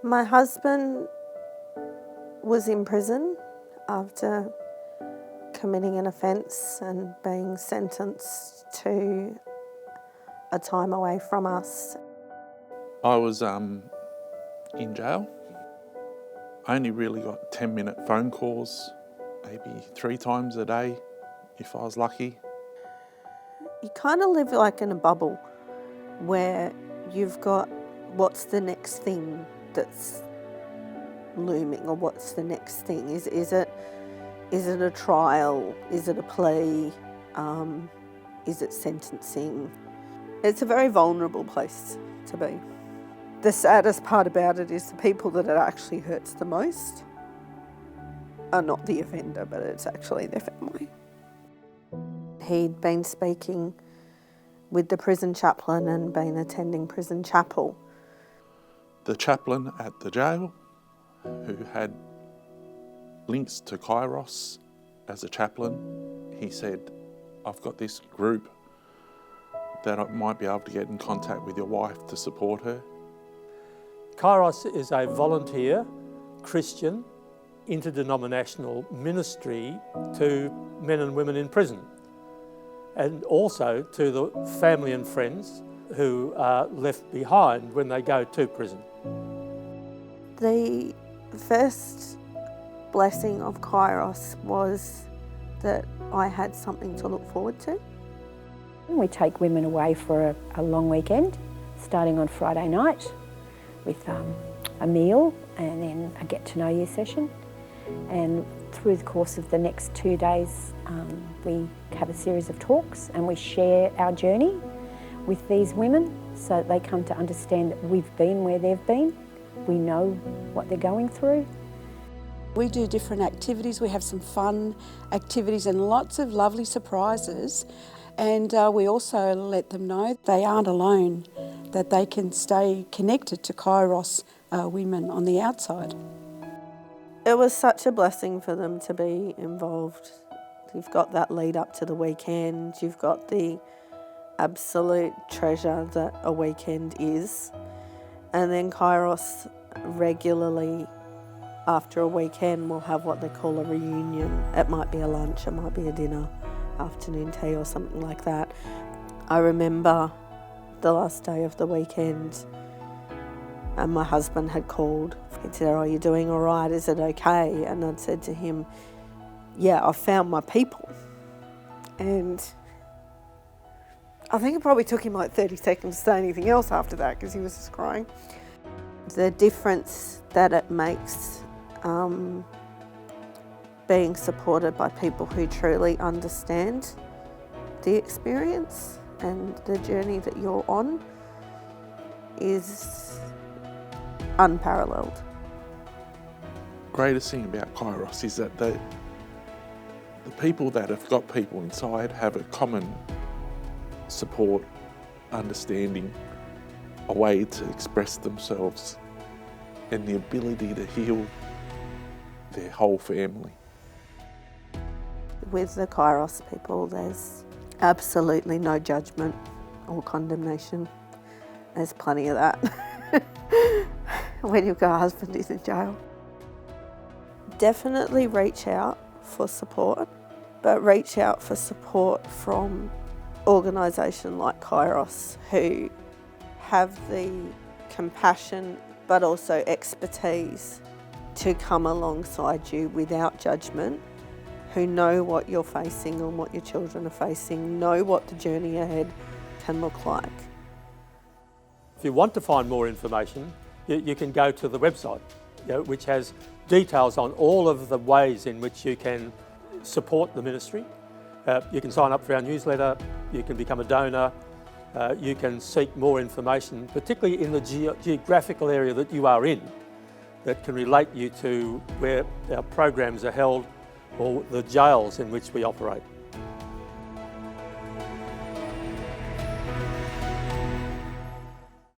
My husband was in prison after committing an offence and being sentenced to a time away from us. I was in jail. I only really got 10-minute phone calls, maybe 3 times a day, if I was lucky. You kind of live like in a bubble where you've got what's the next thing that's looming, or what's the next thing? Is it a trial? Is it a plea? Is it sentencing? It's a very vulnerable place to be. The saddest part about it is the people that it actually hurts the most are not the offender, but it's actually their family. He'd been speaking with the prison chaplain and been attending prison chapel. The chaplain at the jail, who had links to Kairos as a chaplain, he said, I've got this group that I might be able to get in contact with your wife to support her. Kairos is a volunteer, Christian, interdenominational ministry to men and women in prison, and also to the family and friends who are left behind when they go to prison. The first blessing of Kairos was that I had something to look forward to. We take women away for a long weekend, starting on Friday night with a meal and then a get-to-know-you session. And through the course of the next 2 days, we have a series of talks and we share our journey with these women so that they come to understand that we've been where they've been. We know what they're going through. We do different activities. We have some fun activities and lots of lovely surprises. And we also let them know they aren't alone, that they can stay connected to Kairos women on the outside. It was such a blessing for them to be involved. You've got that lead up to the weekend, you've got the absolute treasure that a weekend is. And then Kairos regularly, after a weekend, will have what they call a reunion. It might be a lunch, it might be a dinner, afternoon tea or something like that. I remember the last day of the weekend and my husband had called. He said, "Are you doing all right? Is it okay?" And I'd said to him, "Yeah, I found my people." And I think it probably took him like 30 seconds to say anything else after that because he was just crying. The difference that it makes being supported by people who truly understand the experience and the journey that you're on is unparalleled. Greatest thing about Kairos is that the people that have got people inside have a common support, understanding, a way to express themselves and the ability to heal their whole family. With the Kairos people, there's absolutely no judgment or condemnation. There's plenty of that when your husband is in jail. Definitely reach out for support, but reach out for support from organisation like Kairos, who have the compassion but also expertise to come alongside you without judgment, who know what you're facing and what your children are facing, know what the journey ahead can look like. If you want to find more information, you can go to the website, which has details on all of the ways in which you can support the ministry. You can sign up for our newsletter, you can become a donor, you can seek more information, particularly in the geographical area that you are in, that can relate you to where our programs are held or the jails in which we operate.